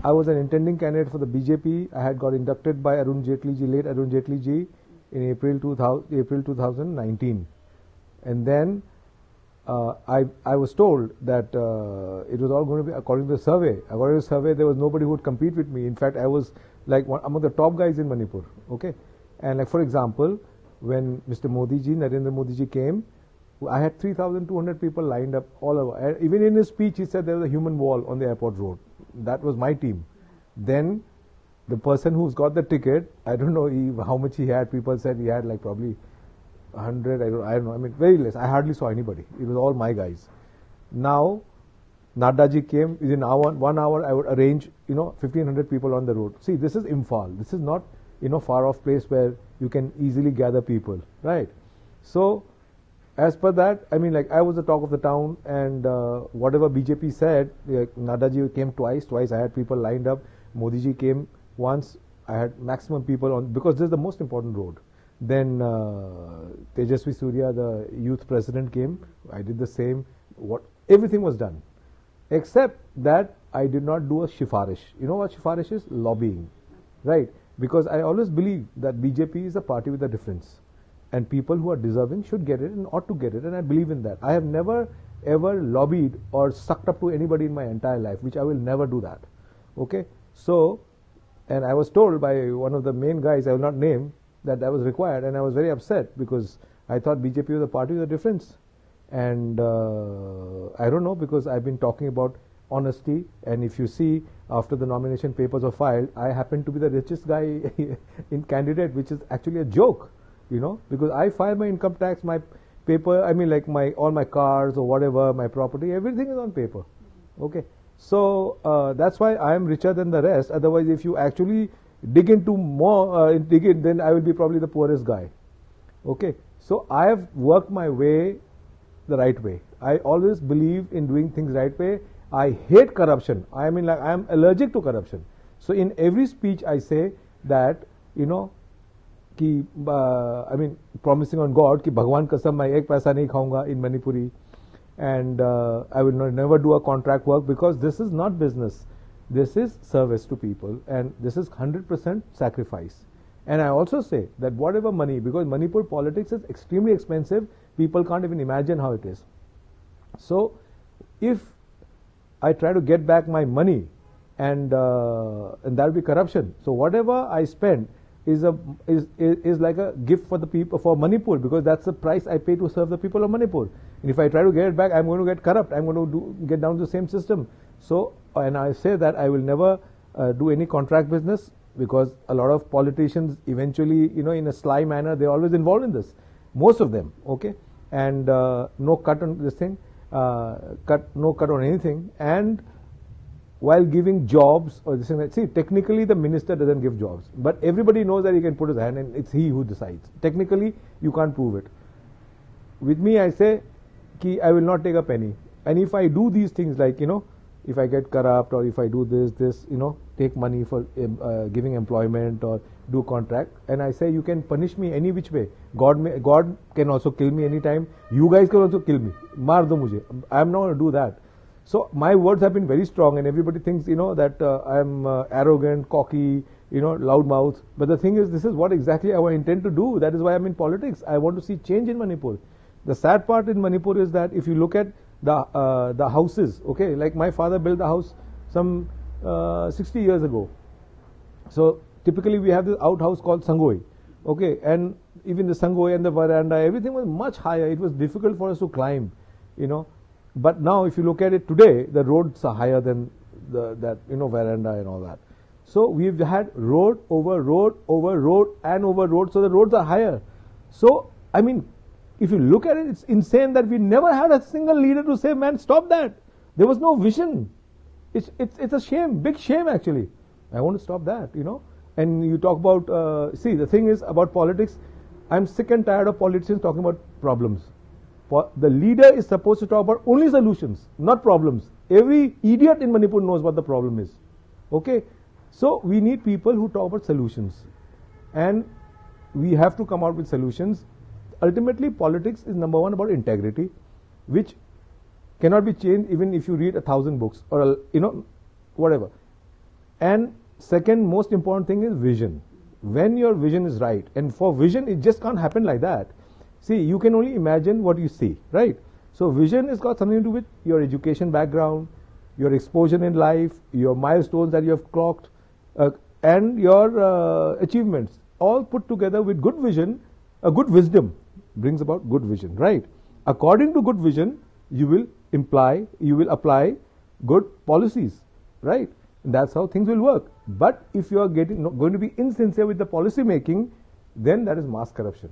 I was an intending candidate for the BJP. I had got inducted by Arun Jaitley ji, late Arun Jaitley ji, in April 2019. And then I was told that it was all going to be according to the survey. According to the survey, there was nobody who would compete with me. In fact, I was like one among the top guys in Manipur. Okay, and like for example, when Mr. Modi ji, Narendra Modi ji came, I had 3,200 people lined up all over. And even in his speech, he said there was a human wall on the airport road. That was my team. Then the person who's got the ticket, I don't know how much he had. People said he had like probably 100. I don't know. I mean, very less. I hardly saw anybody. It was all my guys. Now, Nadda ji came. Within 1 hour, I would arrange 1,500 people on the road. See, this is Imphal. This is not far off place where you can easily gather people, right? So, as per that, I mean, like I was the talk of the town, and whatever BJP said, Nadda ji came twice. I had people lined up. Modi ji came once. I had maximum people on, because this is the most important road. Then Tejasvi Surya, the youth president, came. I did the same. Everything was done, except that I did not do a shifarish. You know what shifarish is? Lobbying, right? Because I always believe that BJP is a party with a difference, and people who are deserving should get it and ought to get it, and I believe in that. I have never ever lobbied or sucked up to anybody in my entire life, which I will never do that. Okay, so, and I was told by one of the main guys, I will not name, that was required, and I was very upset because I thought BJP was a party with a difference. And I don't know, because I've been talking about honesty, and if you see, after the nomination papers were filed, I happen to be the richest guy in candidate, which is actually a joke, because I file my income tax, my paper, I mean like all my cars or whatever, my property, everything is on paper. Okay, so that's why I am richer than the rest. Otherwise, if you actually dig into more, then I will be probably the poorest guy. Okay, so I have worked my way the right way. I always believe in doing things right way. I hate corruption. I mean, like I am allergic to corruption. So in every speech I say that, I mean, promising on God कि भगवान कसम मैं एक पैसा नहीं खाऊंगा in Manipuri, and I will never do a contract work, because this is not business. This is service to people, and this is 100% sacrifice. And I also say that whatever money, because Manipur politics is extremely expensive, people can't even imagine how it is. So if I try to get back my money, and that will be corruption. So whatever I spend is like a gift for the people, for Manipur, because that's the price I pay to serve the people of Manipur. And if I try to get it back, I'm going to get corrupt. I'm going to get down to the same system. So, and I say that I will never do any contract business, because a lot of politicians eventually, in a sly manner, they're always involved in this. Most of them, okay? And no cut on this thing, no cut on anything. And while giving jobs or this thing, see, technically the minister doesn't give jobs, but everybody knows that he can put his hand, and it's he who decides. Technically, you can't prove it. With me, I say, I will not take a penny. And if I do these things, like, if I get corrupt, or if I do this, take money for giving employment or do contract, and I say you can punish me any which way. God can also kill me anytime. You guys can also kill me. Maar do mujhe. I am not going to do that. So my words have been very strong, and everybody thinks, that I am arrogant, cocky, loudmouth. But the thing is, this is what exactly I intend to do. That is why I'm in politics. I want to see change in Manipur. The sad part in Manipur is that if you look at the houses, okay, like my father built a house some 60 years ago. So typically we have this outhouse called Sangoi, okay, and even the Sangoi and the veranda, everything was much higher. It was difficult for us to climb, But now if you look at it today, the roads are higher than that veranda and all that. So we've had road over road over road and over road, so the roads are higher. So I mean, if you look at it, it's insane that we never had a single leader to say, man, stop that. There was no vision. It's a shame, big shame actually. I want to stop that, And you talk about, see, the thing is about politics, I'm sick and tired of politicians talking about problems. The leader is supposed to talk about only solutions, not problems. Every idiot in Manipur knows what the problem is. Okay? So we need people who talk about solutions. And we have to come out with solutions. Ultimately, politics is number one about integrity, which cannot be changed even if you read 1,000 books or, whatever. And second most important thing is vision. When your vision is right, and for vision it just can't happen like that. See, you can only imagine what you see, right? So vision has got something to do with your education background, your exposure in life, your milestones that you have clocked, and your achievements, all put together with good vision. A good wisdom brings about good vision, right? According to good vision, you will apply good policies, right? And that's how things will work. But if you are going to be insincere with the policy making, then that is mass corruption.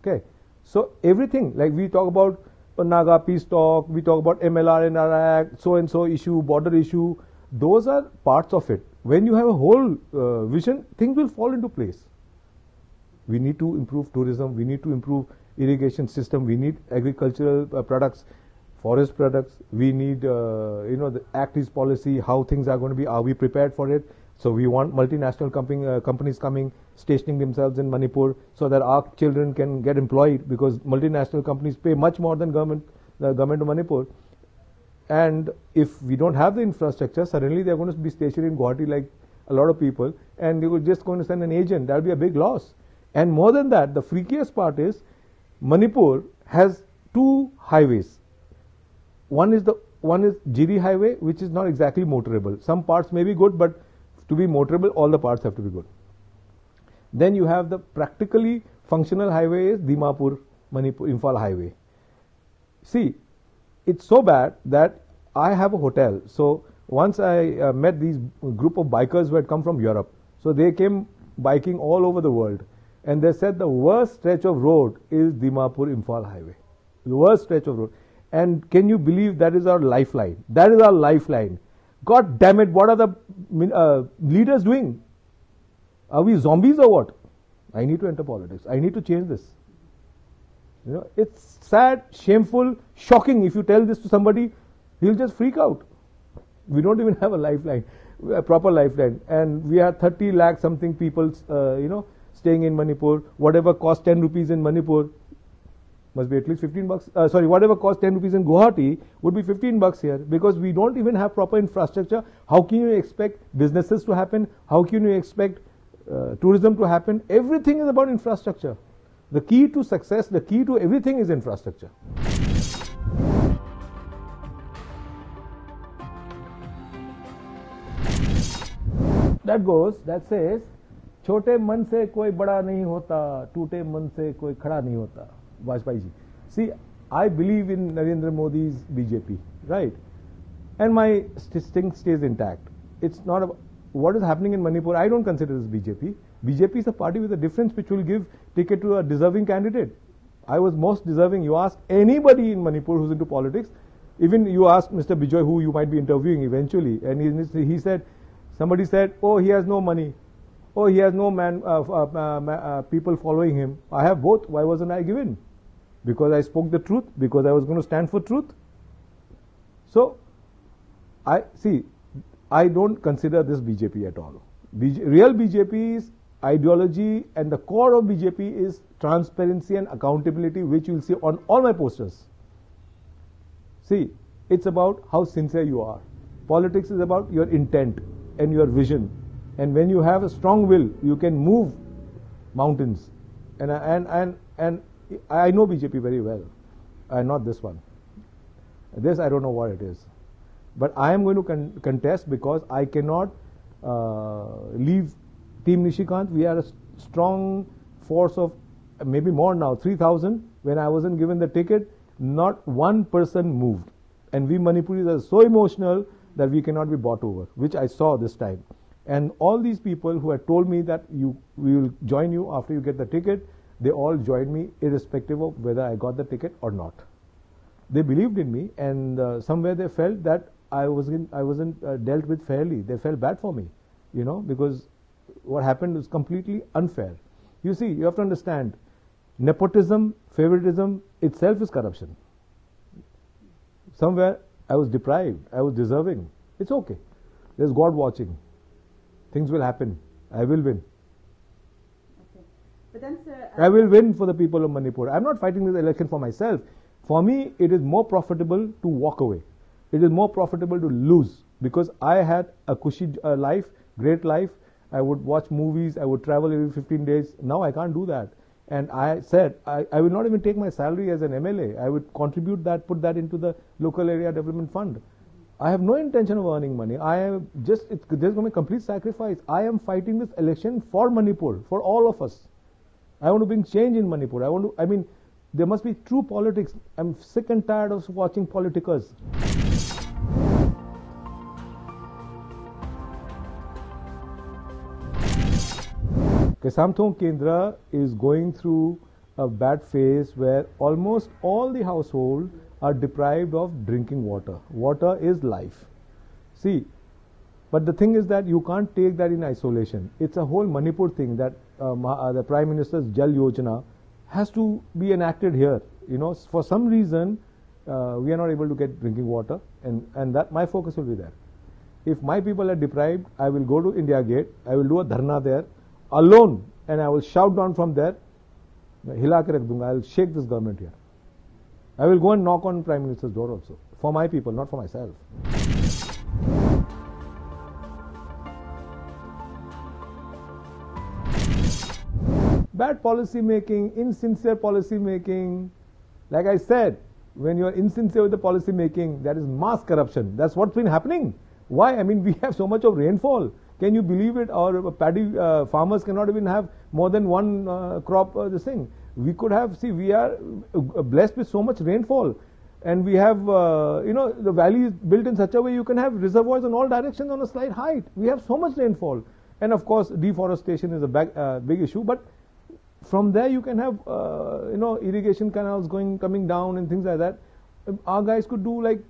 Okay, so everything, like we talk about Naga peace talk, we talk about MLR and Act, so and so issue, border issue, those are parts of it. When you have a whole vision, things will fall into place. We need to improve tourism, we need to improve irrigation system, we need agricultural products, forest products, we need the Act East policy, how things are going to be, are we prepared for it? So we want multinational companies coming, stationing themselves in Manipur so that our children can get employed, because multinational companies pay much more than the government of Manipur. And if we don't have the infrastructure, suddenly they're going to be stationed in Guwahati like a lot of people, and they were just going to send an agent. That will be a big loss. And more than that, the freakiest part is Manipur has two highways. One is Jiri highway, which is not exactly motorable. Some parts may be good, but to be motorable, all the parts have to be good. Then you have the practically functional highway is Dimapur, Manipur, Imphal highway. See, it's so bad that I have a hotel. So once I met these group of bikers who had come from Europe. So they came biking all over the world. And they said the worst stretch of road is Dimapur, Imphal highway. The worst stretch of road. And can you believe that is our lifeline? That is our lifeline. God damn it, what are the leaders doing? Are we zombies or what? I need to enter politics. I need to change this. It's sad, shameful, shocking. If you tell this to somebody, he'll just freak out. We don't even have a lifeline, a proper lifeline. And we have 30 lakh something people, staying in Manipur. Whatever cost 10 rupees in Manipur must be at least 15 bucks. Whatever cost 10 rupees in Guwahati would be 15 bucks here, because we don't even have proper infrastructure. How can you expect businesses to happen? How can you expect tourism to happen? Everything is about infrastructure. The key to success, the key to everything is infrastructure. That says, छोटे मन से कोई बड़ा नहीं होता, टूटे मन से कोई खड़ा नहीं होता. Vajpayee ji. See, I believe in Narendra Modi's BJP, right? And my thing stays intact. It's not about what is happening in Manipur. I don't consider this BJP. BJP is a party with a difference which will give ticket to a deserving candidate. I was most deserving. You ask anybody in Manipur who's into politics, even you ask Mr. Bijoy, who you might be interviewing eventually, and he said, somebody said, oh, he has no money. Oh, he has no people following him. I have both. Why wasn't I given? Because I spoke the truth, because I was going to stand for truth. So, I don't consider this BJP at all. Real BJP's ideology and the core of BJP is transparency and accountability, which you will see on all my posters. See, it's about how sincere you are. Politics is about your intent and your vision. And when you have a strong will, you can move mountains. And I know BJP very well. Not this one. This I don't know what it is. But I am going to contest, because I cannot leave Team Nishikant. We are a strong force of maybe more now, 3,000. When I wasn't given the ticket, not one person moved. And we Manipuris are so emotional that we cannot be bought over, which I saw this time. And all these people who had told me that we will join you after you get the ticket, they all joined me irrespective of whether I got the ticket or not. They believed in me, and somewhere they felt that I wasn't dealt with fairly. They felt bad for me, because what happened was completely unfair. You see, you have to understand, nepotism, favoritism itself is corruption. Somewhere I was deprived, I was deserving. It's okay. There's God watching. Things will happen. I will win. Okay. But then, sir, I will win for the people of Manipur. I'm not fighting this election for myself. For me, it is more profitable to walk away. It is more profitable to lose because I had a cushy life, great life. I would watch movies, I would travel every 15 days. Now I can't do that. And I said, I will not even take my salary as an MLA. I would contribute that, put that into the local area development fund. I have no intention of earning money. There's going to be a complete sacrifice. I am fighting this election for Manipur, for all of us. I want to bring change in Manipur. There must be true politics. I'm sick and tired of watching politicers. Kesamthong Kendra is going through a bad phase where almost all the households are deprived of drinking water. Water is life. See, but the thing is that you can't take that in isolation. It's a whole Manipur thing that the Prime Minister's Jal Yojana has to be enacted here. For some reason, we are not able to get drinking water, and that my focus will be there. If my people are deprived, I will go to India Gate, I will do a dharna there, alone, and I will shout down from there, hila ke rakh dunga, I will shake this government here. I will go and knock on Prime Minister's door also, for my people, not for myself. Bad policy making, insincere policy making. Like I said, when you are insincere with the policy making, that is mass corruption. That's what's been happening. Why? We have so much of rainfall. Can you believe it? Our paddy farmers cannot even have more than one crop this thing. We could have, we are blessed with so much rainfall, and we have, the valley is built in such a way you can have reservoirs in all directions on a slight height. We have so much rainfall. And of course, deforestation is a big issue, but from there you can have, irrigation canals coming down and things like that. Our guys could do like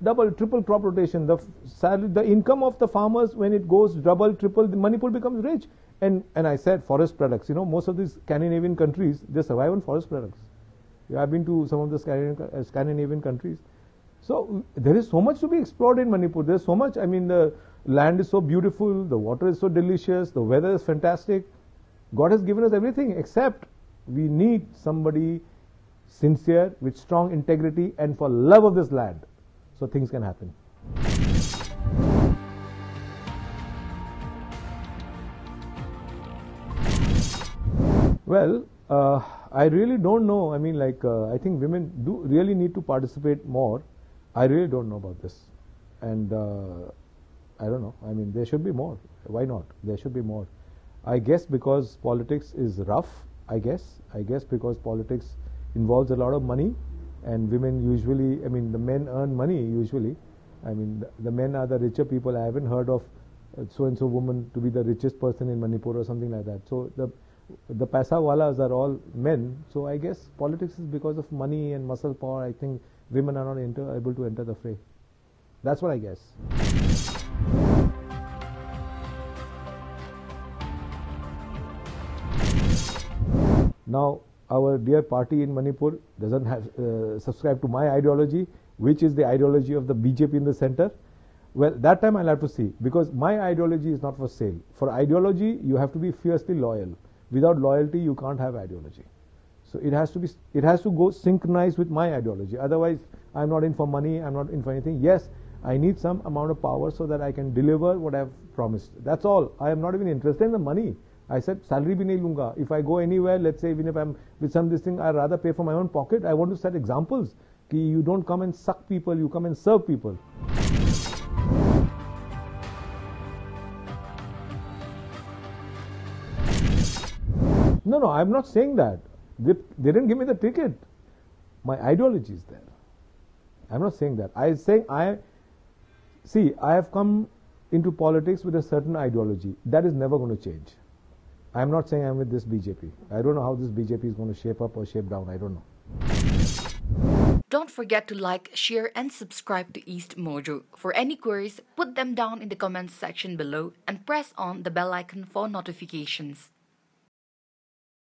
double, triple crop rotation. The income of the farmers, when it goes double, triple, Manipur becomes rich. And I said forest products. Most of these Scandinavian countries, they survive on forest products. I've been to some of the Scandinavian countries. So there is so much to be explored in Manipur. There's so much. The land is so beautiful, the water is so delicious, the weather is fantastic. God has given us everything, except we need somebody sincere with strong integrity and for love of this land, so things can happen. Well, I really don't know. I think women do really need to participate more. I really don't know about this. And I don't know. There should be more. Why not? There should be more. I guess because politics is rough, I guess because politics involves a lot of money, and women usually, the men earn money usually. The men are the richer people. I haven't heard of so-and-so woman to be the richest person in Manipur or something like that. So the paisa walas are all men. So I guess politics is because of money and muscle power. I think women are not able to enter the fray. That's what I guess. Now, our dear party in Manipur doesn't have subscribe to my ideology, which is the ideology of the BJP in the center. Well, that time I'll have to see, because my ideology is not for sale. For ideology, you have to be fiercely loyal. Without loyalty, you can't have ideology. So it has to go synchronized with my ideology. Otherwise, I'm not in for money, I'm not in for anything. Yes, I need some amount of power so that I can deliver what I've promised. That's all. I am not even interested in the money. I said, salary bhi nahi lunga. If I go anywhere, let's say even if I'm with some this thing, I'd rather pay for my own pocket. I want to set examples. Ki you don't come and suck people, you come and serve people. No, I'm not saying that. They didn't give me the ticket. My ideology is there. I'm not saying that. I'm saying I have come into politics with a certain ideology. That is never going to change. I'm not saying I'm with this BJP. I don't know how this BJP is going to shape up or shape down. I don't know. Don't forget to like, share and subscribe to East Mojo. For any queries, put them down in the comments section below and press on the bell icon for notifications.